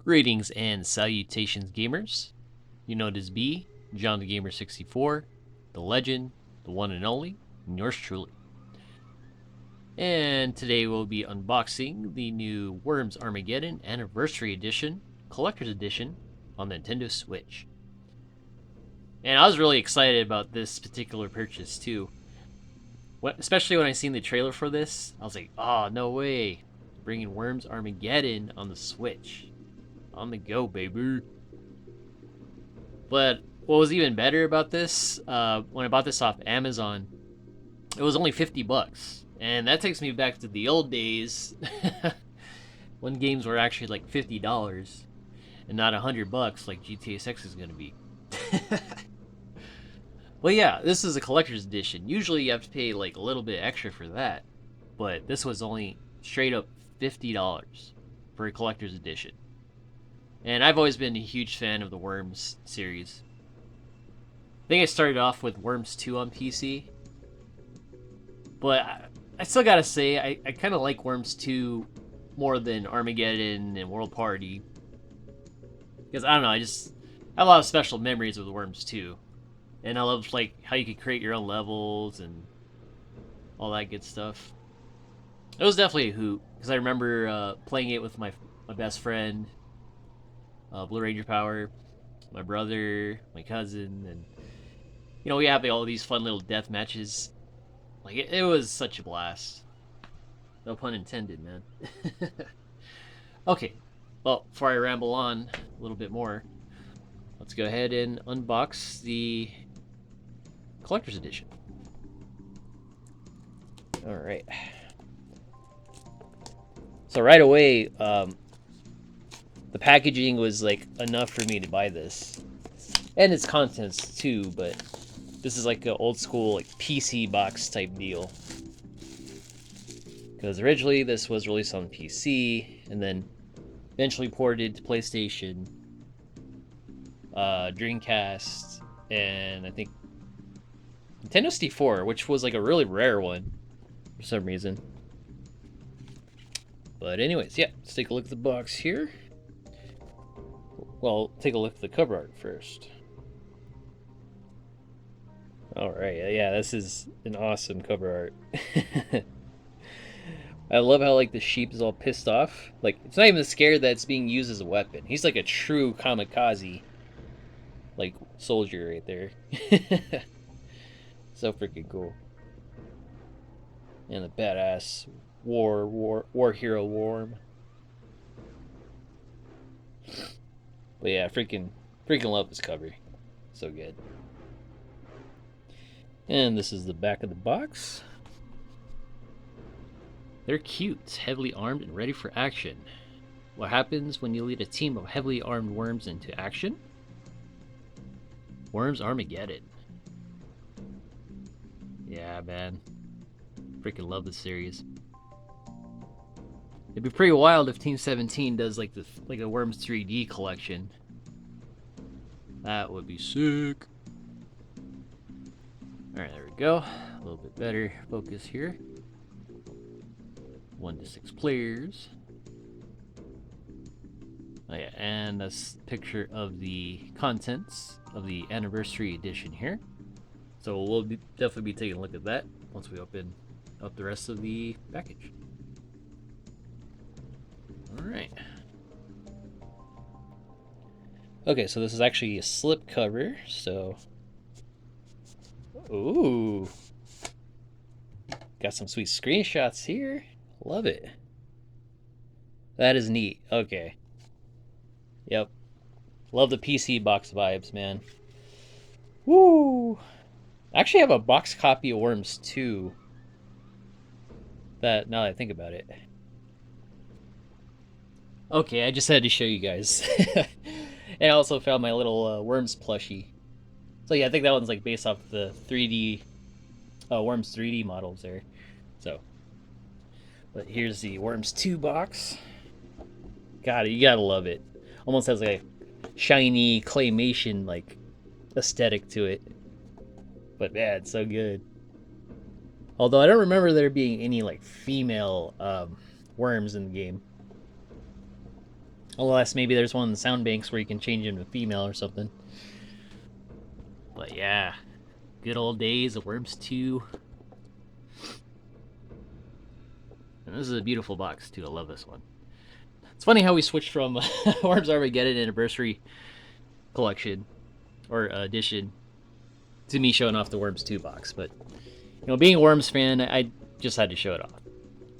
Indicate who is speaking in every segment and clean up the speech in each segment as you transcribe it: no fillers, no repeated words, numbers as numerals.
Speaker 1: Greetings and salutations, gamers. You know it as B, John the Gamer 64, the legend, the one and only, and yours truly. And today we'll be unboxing the new Worms Armageddon Anniversary Edition, Collector's Edition, on the Nintendo Switch. And I was really excited about this particular purchase too. Especially when I seen the trailer for this, I was like, oh, no way. Bringing Worms Armageddon on the Switch. On the go, baby. But what was even better about this, when I bought this off Amazon, it was only $50. And that takes me back to the old days when games were actually like $50 and not $100 like GTA 6 is going to be. Well, yeah, this is a collector's edition. Usually you have to pay like a little bit extra for that, but this was only straight up $50 for a collector's edition. And I've always been a huge fan of the Worms series. I think I started off with Worms 2 on PC, but I still gotta say I kind of like Worms 2 more than Armageddon and World Party, because I don't know, I have a lot of special memories with Worms 2. And I love like how you could create your own levels and all that good stuff. It was definitely a hoot because I remember playing it with my best friend, Blue Ranger Power, my brother, my cousin, and we have all these fun little death matches. Like it was such a blast. No pun intended, man. Okay, well, before I ramble on a little bit more, let's go ahead and unbox the Collector's Edition. Alright. So right away, the packaging was like enough for me to buy this. And its contents too, but this is like an old school like PC box type deal. Because originally this was released on PC and then eventually ported to PlayStation, Dreamcast, and I think Nintendo 64, which was like a really rare one for some reason. But anyways, yeah, let's take a look at the box here. Well, take a look at the cover art first. Alright, yeah, this is an awesome cover art. I love how like the sheep is all pissed off. Like, it's not even scared that it's being used as a weapon. He's like a true kamikaze like soldier right there. So freaking cool. And the badass war hero Worm. But yeah, freaking love this cover. So good. And this is the back of the box. They're cute, heavily armed and ready for action. What happens when you lead a team of heavily armed worms into action? Worms Armageddon. Yeah, man. Freaking love this series. It'd be pretty wild if Team 17 does like a Worms 3D collection. That would be sick. Alright, there we go. A little bit better focus here. 1 to 6 players. Oh yeah, and that's a picture of the contents of the Anniversary Edition here. So we'll definitely be taking a look at that once we open up the rest of the package. Alright. Okay, so this is actually a slip cover, so... Ooh! Got some sweet screenshots here. Love it. That is neat. Okay. Yep. Love the PC box vibes, man. Woo! I actually have a box copy of Worms 2. Now that I think about it. Okay, I just had to show you guys. And I also found my little Worms plushie. So yeah, I think that one's like based off the 3D Worms 3D models there. So, but here's the Worms 2 box. God, you gotta love it. Almost has like a shiny claymation like aesthetic to it. But man, it's so good. Although I don't remember there being any like female worms in the game. Unless maybe there's one in the sound banks where you can change him to female or something. But yeah, good old days of Worms 2. And this is a beautiful box too. I love this one. It's funny how we switched from Worms Armageddon Anniversary Collection or edition to me showing off the Worms 2 box. But being a Worms fan, I just had to show it off,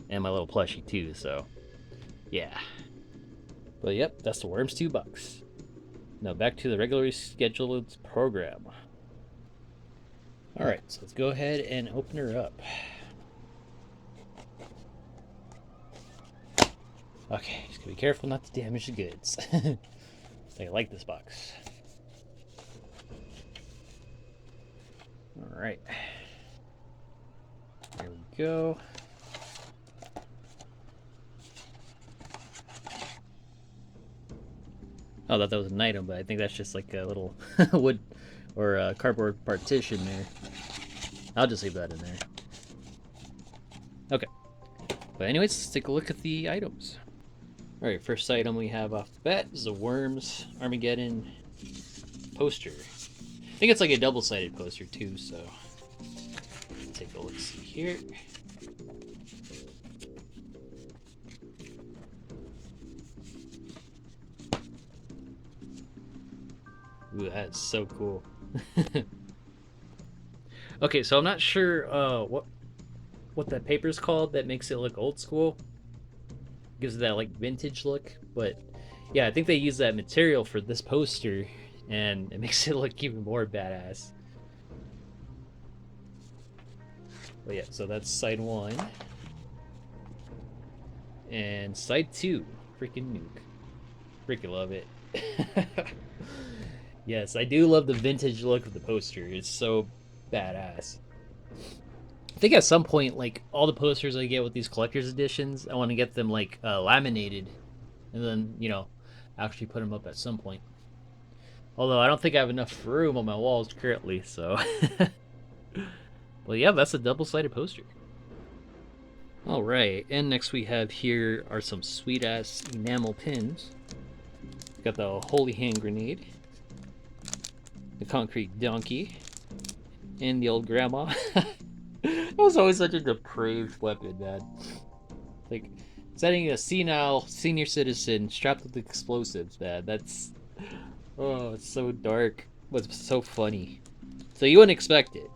Speaker 1: and my little plushie too. So yeah. But yep, that's the Worms 2 box. Now back to the regularly scheduled program. Alright, so let's go ahead and open her up. Okay, just gotta be careful not to damage the goods. I like this box. Alright. There we go. Oh, I thought that was an item, but I think that's just like a little wood or a cardboard partition there. I'll just leave that in there. Okay. But anyways, let's take a look at the items. Alright, first item we have off the bat is the Worms Armageddon poster. I think it's like a double-sided poster too, so take a look see here. Ooh, that's so cool. Okay, so I'm not sure what that paper's called that makes it look old school. Gives it that like vintage look, but yeah, I think they use that material for this poster, and it makes it look even more badass. But yeah, so that's side 1. And side 2, freaking nuke. Freaking love it. Yes, I do love the vintage look of the poster. It's so badass. I think at some point, like, all the posters I get with these collector's editions, I want to get them, like, laminated. And then, actually put them up at some point. Although, I don't think I have enough room on my walls currently, so... Well, yeah, that's a double-sided poster. Alright, and next we have here are some sweet-ass enamel pins. Got the Holy Hand Grenade. The Concrete Donkey. And the old Grandma. That was always such a depraved weapon, man. Like, setting a senile senior citizen strapped with explosives, man. That's... Oh, it's so dark. But it's so funny. So you wouldn't expect it.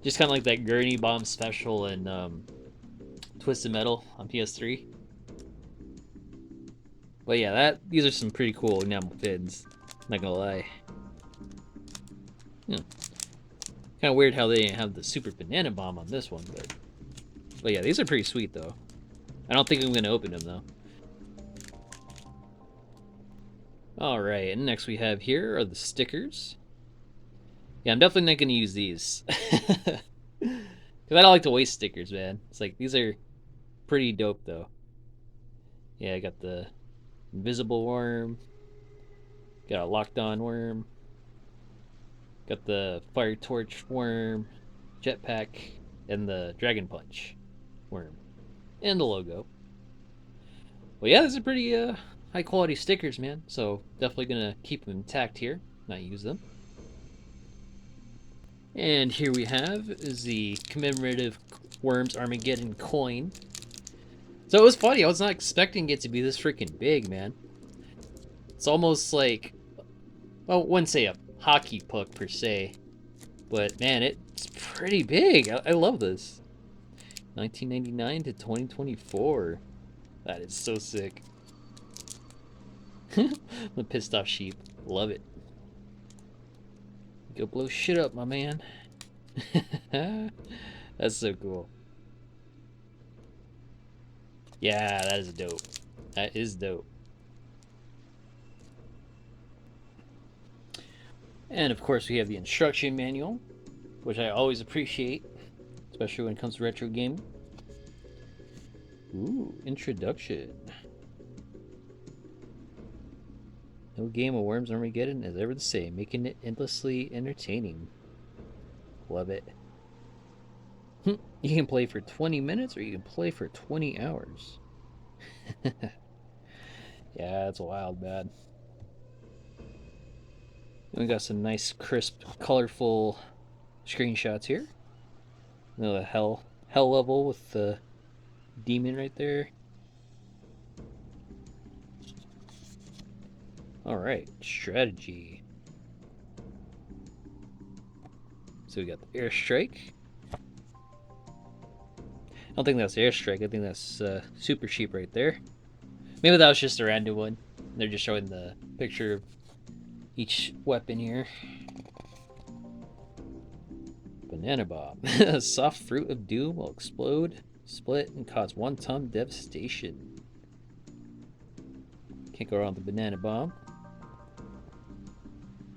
Speaker 1: Just kind of like that Gurney Bomb special in Twisted Metal on PS3. But yeah, these are some pretty cool enamel pins. Not gonna lie. Yeah. Kind of weird how they didn't have the Super Banana Bomb on this one, but yeah, these are pretty sweet though. I don't think I'm gonna open them though. Alright, and next we have here are the stickers. Yeah, I'm definitely not gonna use these. Because I don't like to waste stickers, man. It's like, these are pretty dope though. Yeah, I got the invisible worm. Got a locked on worm. Got the fire torch worm, jetpack, and the dragon punch worm. And the logo. Well, yeah, these are pretty high quality stickers, man. So definitely gonna keep them intact here, not use them. And here we have is the commemorative Worms Armageddon coin. So it was funny, I was not expecting it to be this freaking big, man. It's almost like, well, I wouldn't say a hockey puck per se, but man, it's pretty big. I love this. 1999 to 2024. That is so sick. The pissed off sheep. Love it. Go blow shit up, my man. That's so cool. Yeah, that is dope. That is dope. And of course we have the instruction manual, which I always appreciate, especially when it comes to retro gaming. Ooh, introduction. No game of Worms Armageddon is ever the same, making it endlessly entertaining. Love it. You can play for 20 minutes or you can play for 20 hours. Yeah, it's wild, bad. We got some nice, crisp, colorful screenshots here. You know, the hell level with the demon right there. All right, strategy. So we got the airstrike. I don't think that's airstrike. I think that's super sheep right there. Maybe that was just a random one. They're just showing the picture of each weapon here. Banana bomb. Soft fruit of doom will explode, split, and cause one-ton devastation. Can't go wrong with the banana bomb.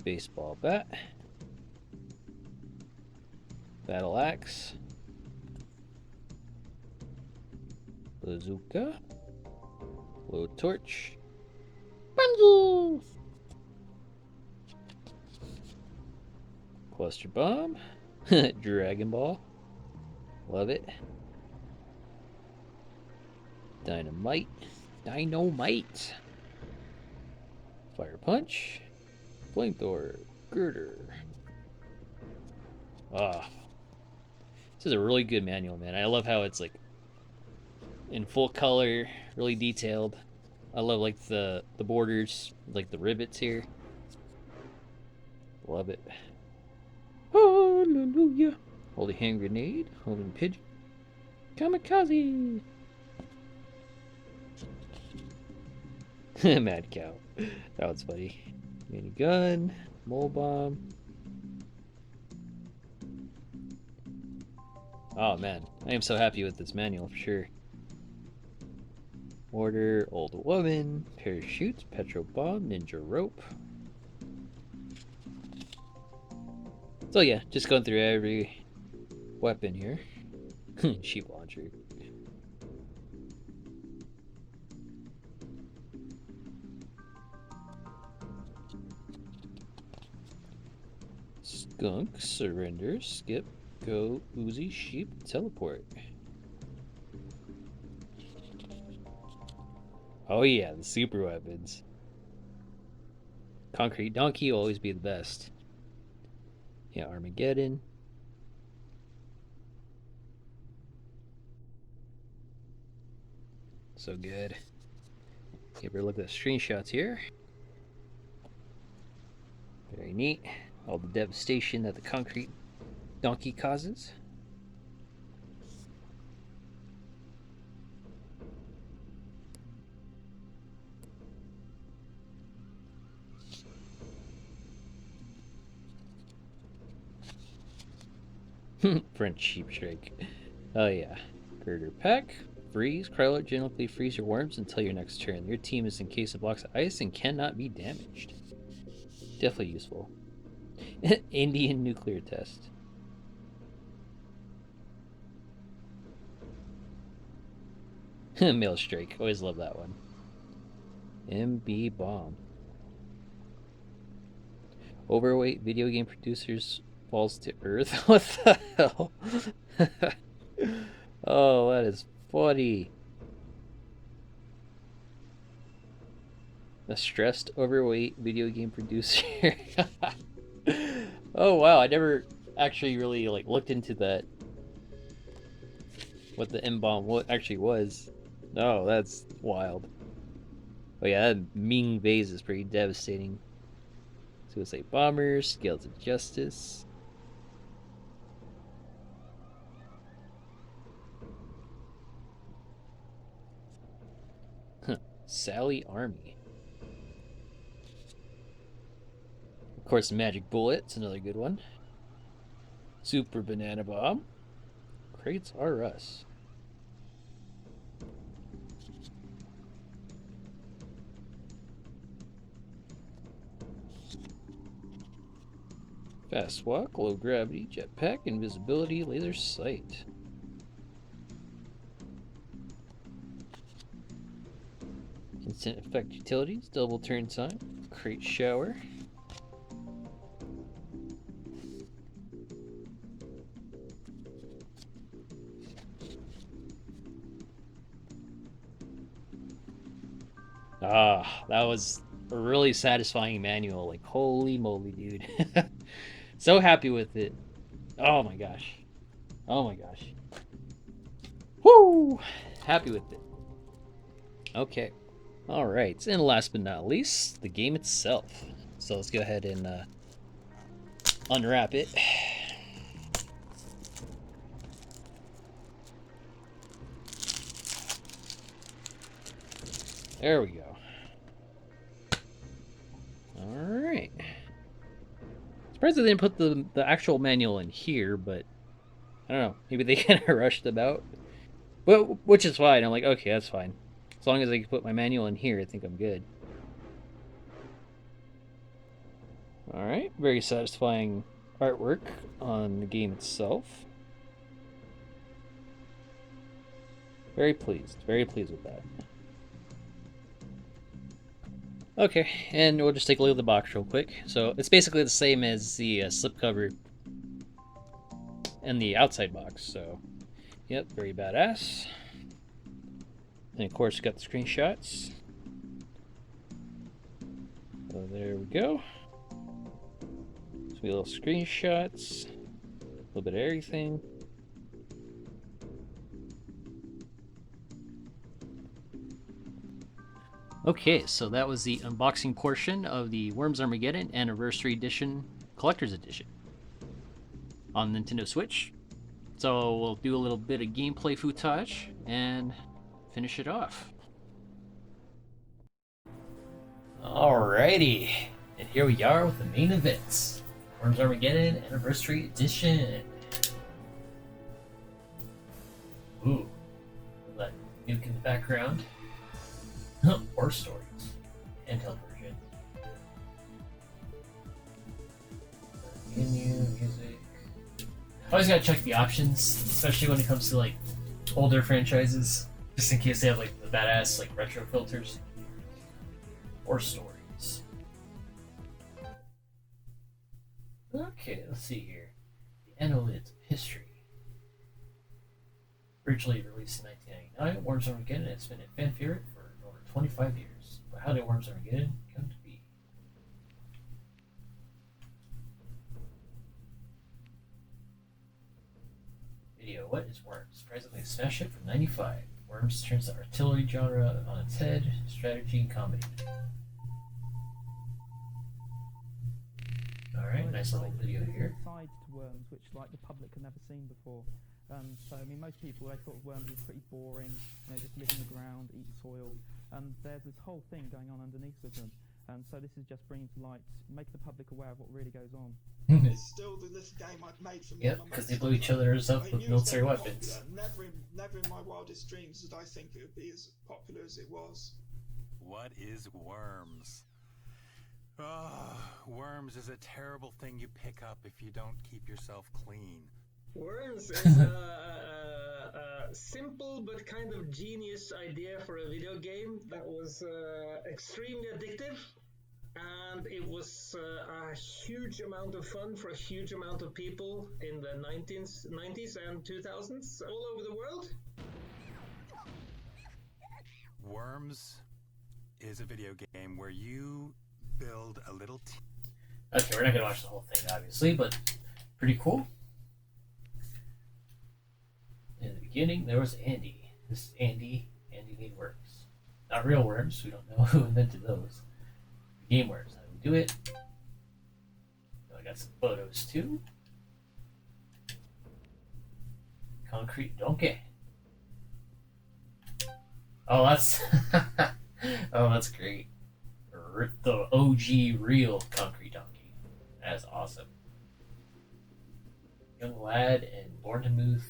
Speaker 1: Baseball bat. Battle axe. Bazooka. Blow torch. Bundle! Cluster bomb. Dragon ball. Love it. Dynamite. Dynamite. Fire punch. Flamethrower. Girder. Ah. This is a really good manual, man. I love how it's like in full color, really detailed. I love like the borders, like the rivets here. Love it. Hallelujah. Holy hand grenade. Holding pigeon. Kamikaze. Mad cow. That was funny. Mini gun. Mole bomb. Oh man, I am so happy with this manual for sure. Mortar, old woman, parachute, petro bomb, ninja rope. So yeah, just going through every weapon here. Sheep launcher. Skunk, surrender, skip, go, Uzi, sheep, teleport. Oh yeah, the super weapons. Concrete donkey will always be the best. Yeah, Armageddon. So good. Okay, better look at the screenshots here. Very neat. All the devastation that the concrete donkey causes. French sheep shrike. Oh yeah. Girder pack. Freeze. Krylo generally freeze your worms until your next turn. Your team is encased in blocks of ice and cannot be damaged. Definitely useful. Indian nuclear test. Mail strike. Always love that one. MB bomb. Overweight video game producers falls to earth. What the hell? Oh, that is funny. A stressed, overweight video game producer. Oh wow, I never actually really like looked into that. What the M bomb what actually was. Oh, that's wild. Oh yeah, that Ming vase is pretty devastating. Suicide bombers, scales of justice. Sally Army. Of course, magic bullets, another good one. Super banana bomb. Crates are us. Fast walk, low gravity, jetpack, invisibility, laser sight. Instant effect utilities, double turn time, crate shower. Ah, that was a really satisfying manual. Like, holy moly, dude. So happy with it. Oh my gosh. Oh my gosh. Woo! Happy with it. Okay. All right. And last but not least, the game itself. So let's go ahead and unwrap it. There we go. All right. Surprised they didn't put the actual manual in here, but I don't know. Maybe they kind of rushed about. But which is fine. I'm like, okay, that's fine. As long as I can put my manual in here, I think I'm good. All right, very satisfying artwork on the game itself. Very pleased with that. Okay, and we'll just take a look at the box real quick. So it's basically the same as the slipcover and the outside box. So, yep, very badass. And of course, got the screenshots. So there we go. Sweet little screenshots. A little bit of everything. Okay, so that was the unboxing portion of the Worms Armageddon Anniversary Edition Collector's Edition on Nintendo Switch. So we'll do a little bit of gameplay footage and finish it off. Alrighty, and here we are with the main events. Worms Armageddon Anniversary Edition. Ooh, let Nuke in the background. War Stories. Handheld version. Menu, music. Always gotta check the options, especially when it comes to like older franchises, just in case they have like the badass like retro filters. War Stories. Okay, let's see here. The Annals of History. Originally released in 1999, Worms Armageddon has been a fan favorite for over 25 years. But how did Worms Armageddon come to be? Video, what is Worms? Surprisingly, a smash hit from 95. Worms turns the artillery genre on its head, strategy and comedy. Alright, nice little video here.
Speaker 2: Sides to Worms, which like the public had never seen before. So I mean, most people they thought Worms was pretty boring, just live in the ground, eat soil. There's this whole thing going on underneath of them. So this is just bringing to light, make the public aware of what really goes on.
Speaker 3: It's still the little game I've made for me.
Speaker 1: Yep, because they blew each other's up with military weapons.
Speaker 3: Never in my wildest dreams did I think it would be as popular as it was.
Speaker 4: What is Worms? Oh, Worms is a terrible thing you pick up if you don't keep yourself clean.
Speaker 5: Worms is a simple but kind of genius idea for a video game that was extremely addictive, and it was a huge amount of fun for a huge amount of people in the 90s and 2000s all over the world.
Speaker 4: Worms is a video game where you build a little team.
Speaker 1: Okay, we're not gonna watch the whole thing, obviously, but pretty cool. In the beginning, there was Andy. This is Andy. Andy made worms. Not real worms. We don't know who invented those. Game worms. How do we do it? I got some photos too. Concrete donkey. Oh, that's oh, that's great. The OG real concrete donkey. That's awesome. Young lad in Bournemouth,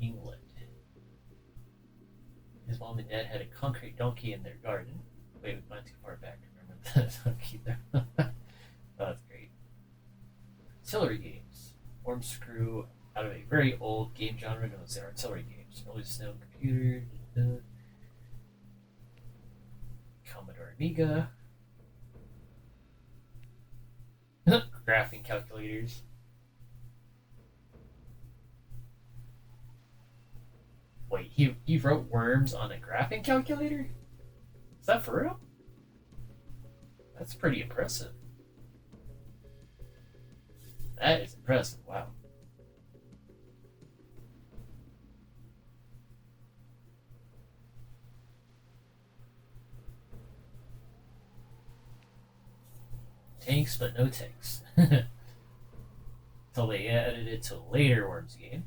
Speaker 1: England. His mom and dad had a concrete donkey in their garden. Wait, we went too far back to remember that donkey there. Oh, that's great. Artillery games. Worms grew out of a very old game genre known as artillery games. Early snow computer. Commodore Amiga. Graphing calculators. Wait, he wrote Worms on a graphing calculator? that for real? That's pretty impressive. That is impressive. Wow. Tanks, but no tanks. Until they added it to a later Worms game.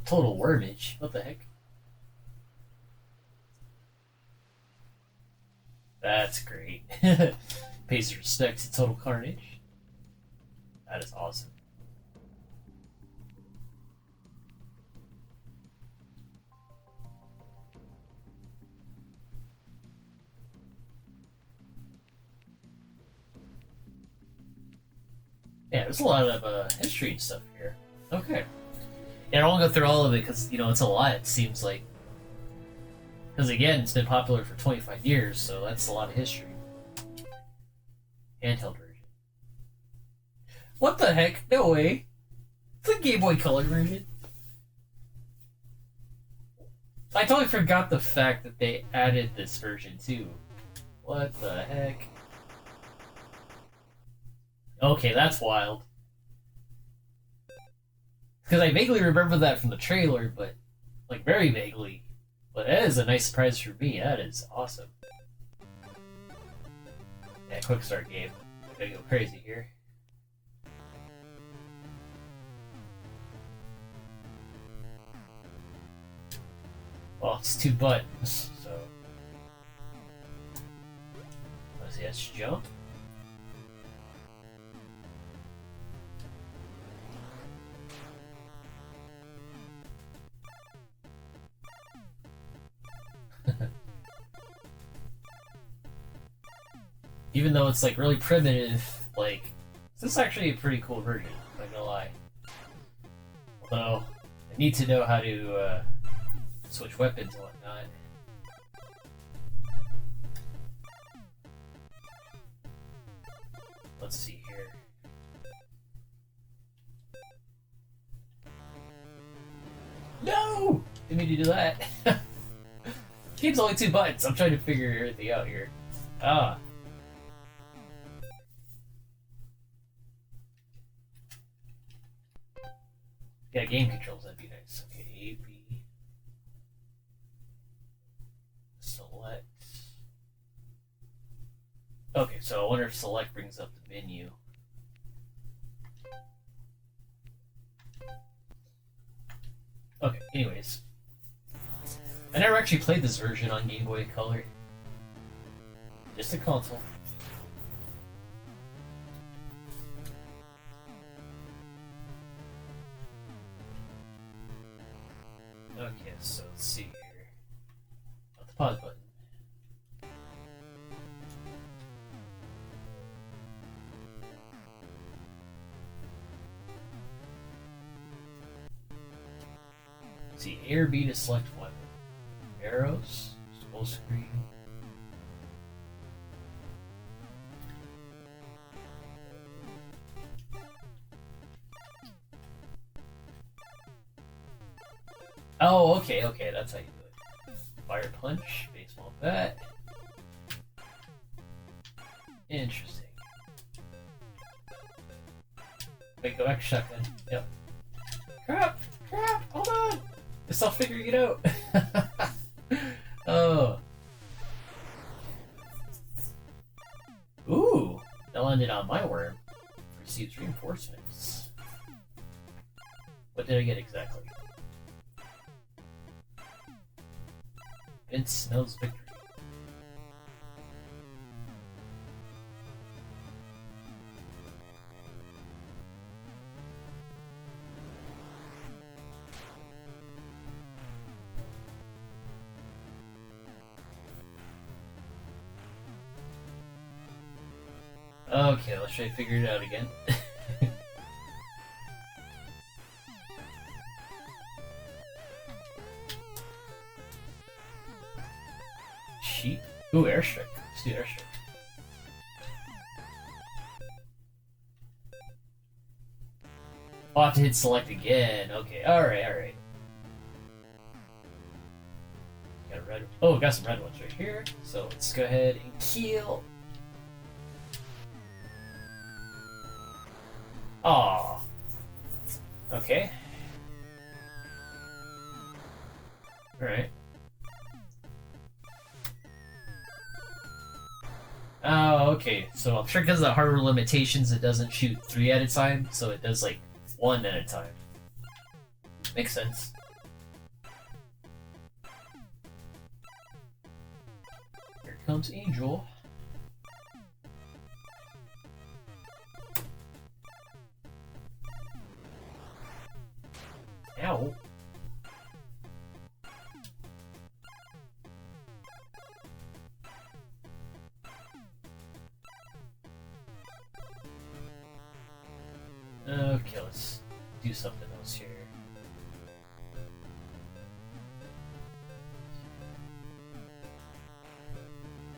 Speaker 1: Total wormage. What the heck? That's great. Pays respect to Total Carnage. That is awesome. Yeah, there's a lot of history and stuff here. Okay. Yeah, I won't go through all of it because, you know, it's a lot, it seems like. Because, again, it's been popular for 25 years, so that's a lot of history. Handheld version. What the heck? No way. It's a Game Boy Color version. I totally forgot the fact that they added this version, too. What the heck? Okay, that's wild. Because I vaguely remember that from the trailer, but, like, very vaguely. But that is a nice surprise for me. That is awesome. Yeah, quick start game. I gotta go crazy here. Well, it's 2 buttons, so... Let's see, let's jump. Even though it's like really primitive, like this is actually a pretty cool version, I'm not gonna lie. Although I need to know how to switch weapons and whatnot. Let's see here. No! Didn't mean to do that. Game's only 2 buttons. I'm trying to figure everything out here. Ah. Yeah, game controls, that'd be nice. Okay, A, B. Select. Okay, so I wonder if select brings up the menu. Okay, anyways. I never actually played this version on Game Boy Color. Just a console. Okay, so let's see here. Not the pause button. Let's see, A or B to select weapon. Arrows, full screen. Oh, okay, that's how you do it. Fire punch, baseball bat. Interesting. Wait, go back to shotgun. Yep. Crap! Hold on! I'm still figuring it out. Oh. Ooh! That landed on my worm. Receives reinforcements. What did I get exactly? Vince smells victory. Okay, let's try to figure it out again. Sheep? Ooh, airstrike. Let's do airstrike. I'll have to hit select again. Okay, alright, alright. Got a red. Oh, got some red ones right here. So let's go ahead and kill. Aw. Okay. Alright. Oh, okay. So I'm sure because of the hardware limitations, it doesn't shoot 3 at a time, so it does like 1 at a time. Makes sense. Here comes Angel. Ow. Okay, let's do something else here.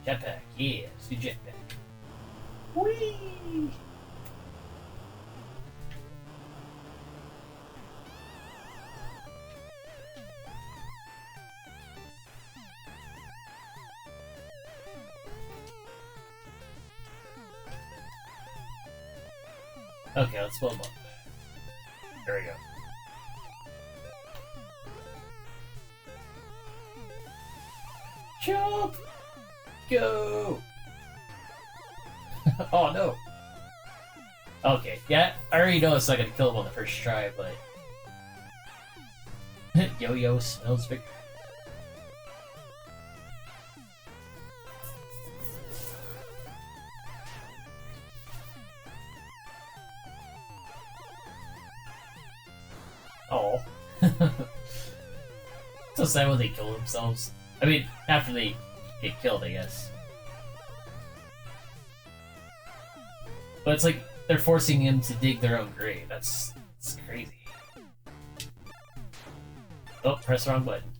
Speaker 1: Jetpack, yeah, let's do jetpack. Whee! Okay, let's blow them up. There we go. Jump! Go! Oh no! Okay, yeah, I already know it's not gonna kill him on the first try, but... Yo-yo smells victory. Oh. So sad when they kill themselves. I mean, after they get killed, I guess. But it's like they're forcing him to dig their own grave. That's crazy. Oh, press the wrong button.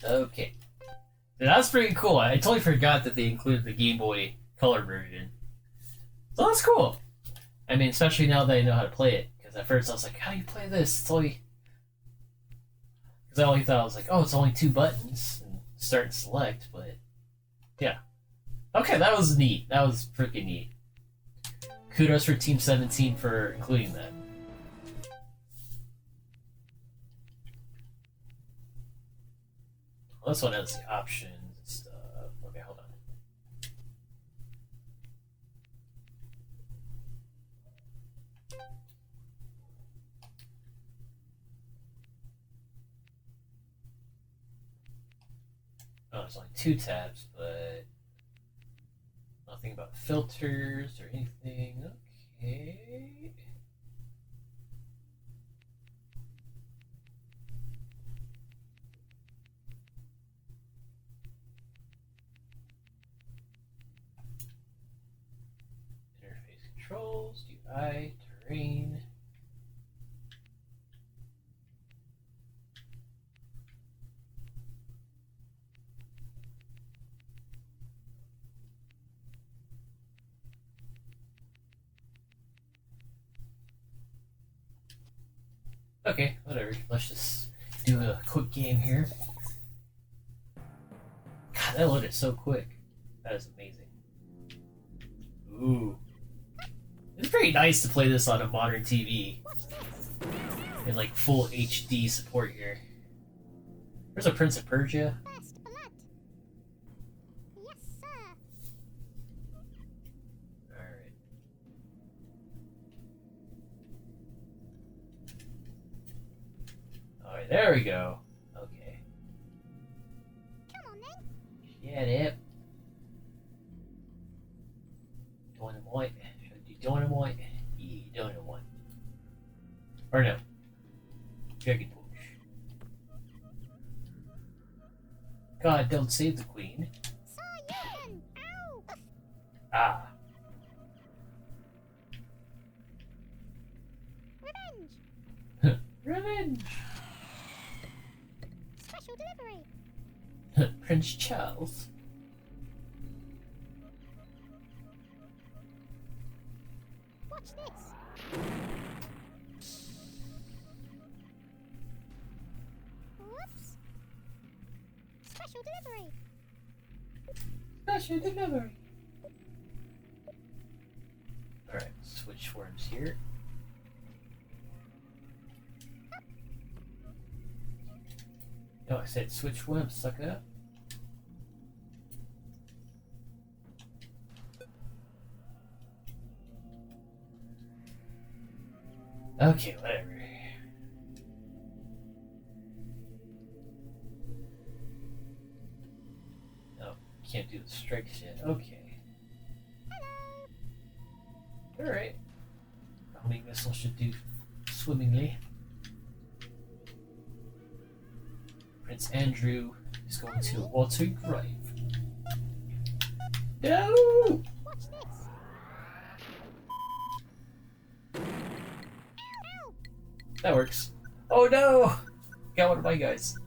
Speaker 1: Okay. That's pretty cool. I totally forgot that they included the Game Boy Color version. So that's cool. I mean, especially now that I know how to play it. Because at first I was like, how do you play this? It's only... Because I only thought I was like, oh, it's only 2 buttons. And start and select, but... Yeah. Okay, that was neat. That was freaking neat. Kudos for Team 17 for including that. Well, this one has the options and stuff. Okay, hold on. Oh, there's only 2 tabs, but nothing about filters or anything. Okay. Interface controls, UI, terrain. Okay, whatever. Let's just do a quick game here. God, that loaded so quick. That is amazing. Ooh. It's pretty nice to play this on a modern TV. In like full HD support here. There's a Prince of Persia.
Speaker 6: First blood. Yes, sir.
Speaker 1: Alright. Alright, there we go. Okay.
Speaker 6: Come on then.
Speaker 1: Get it. Dynamite. Should I do dynamite? Yeah, dynamite. Or no. Dragon Push. God, don't save the queen.
Speaker 6: Sayun. Ow.
Speaker 1: Ah.
Speaker 6: Revenge.
Speaker 1: Revenge!
Speaker 6: Special delivery.
Speaker 1: Prince Charles.
Speaker 6: Watch this. Whoops. Special delivery.
Speaker 1: Special delivery. Alright, switch worms here. Oh, I said switch worms, suck it up. Okay, whatever. Oh, can't do the strikes yet. Okay. Alright. Homing missile should do swimmingly. Prince Andrew is going to a watery grave. No!
Speaker 6: Watch this. Ow!
Speaker 1: That works. Oh no! Got one of my guys.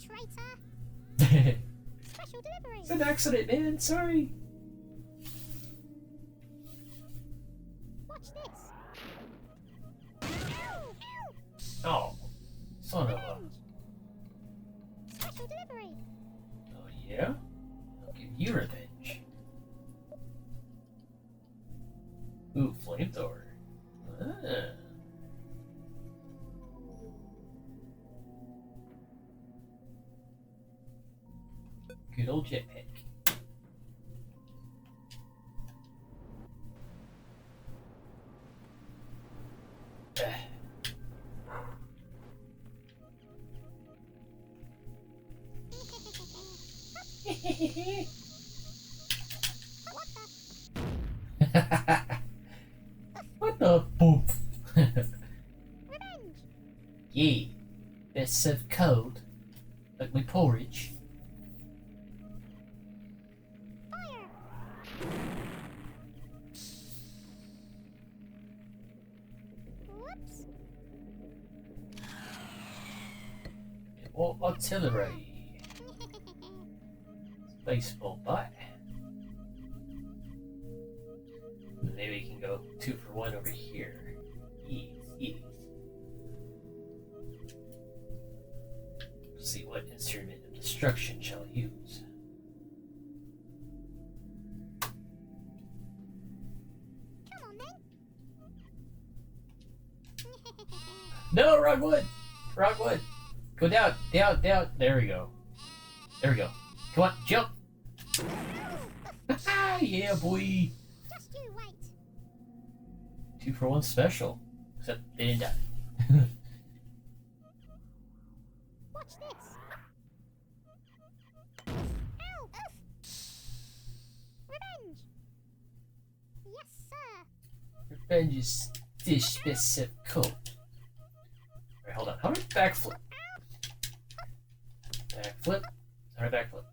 Speaker 6: Traitor.
Speaker 1: It's
Speaker 6: Special delivery.
Speaker 1: an accident, man. Sorry.
Speaker 6: Watch this. Ow!
Speaker 1: Oh, son of a.
Speaker 6: Revenge. Special delivery.
Speaker 1: Oh yeah? I'll give you revenge. Ooh, flamethrower. Ah. Good old jetpack.
Speaker 6: What the?
Speaker 1: What the boop?
Speaker 6: Revenge.
Speaker 1: Yeah, best served cold, like my porridge.
Speaker 6: Fire. Whoops.
Speaker 1: Or artillery. Baseball bat. Maybe we can go 2 for 1 over here. Ease, ease. Let's see what instrument of destruction shall I use.
Speaker 6: Come on then.
Speaker 1: No, wrong one! Wrong one! Go down, down, down. There we go. There we go. Come on, jump! Yeah, boy!
Speaker 6: Just you wait.
Speaker 1: 2 for 1 special. Except they didn't die.
Speaker 6: Watch this. Ow! Revenge. Yes, sir.
Speaker 1: Revenge is this specific cool. Alright, hold on. How do I backflip? Backflip. How do I backflip?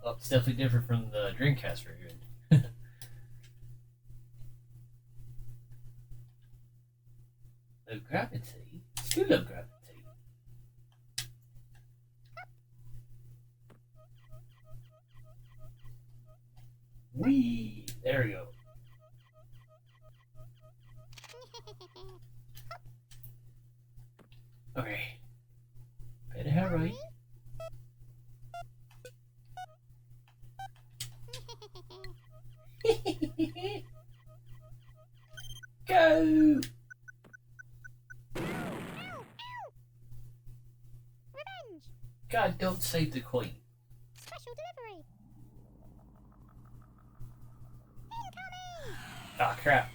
Speaker 1: Oh, it's definitely different from the Dreamcast version. Low gravity? Still low gravity. Whee! There we go. Okay. Better hurry. Go!
Speaker 6: Revenge.
Speaker 1: God, don't save the queen.
Speaker 6: Special delivery. Incoming.
Speaker 1: Ah, crap.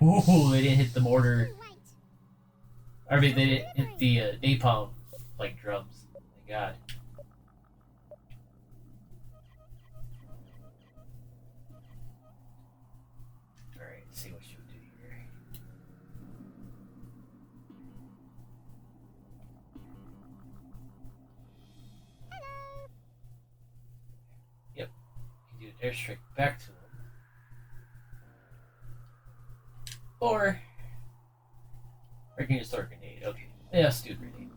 Speaker 1: Ooh, they didn't hit the mortar.
Speaker 6: You wait.
Speaker 1: I mean, they didn't hit the napalm, like, drums. My God. Alright, let's see what she'll do here.
Speaker 6: Hello.
Speaker 1: Yep. You can do an airstrike back to them. Or you can just throw a grenade. Okay. Yeah, let's do a grenade.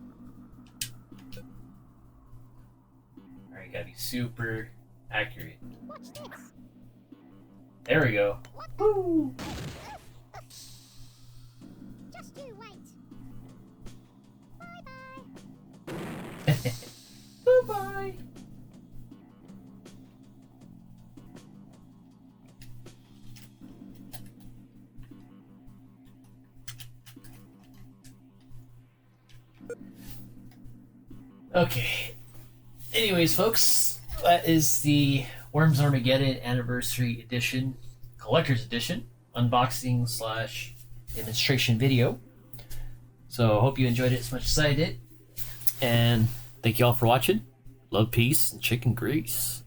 Speaker 1: Alright, I gotta be super accurate.
Speaker 6: Watch this.
Speaker 1: There we go. Woo!
Speaker 6: Just you wait. Bye bye.
Speaker 1: Bye-bye. Okay. Anyways, folks, that is the Worms Armageddon Anniversary Edition, Collector's Edition, unboxing slash demonstration video. So, hope you enjoyed it as much as I did. And thank you all for watching. Love, peace, and chicken grease.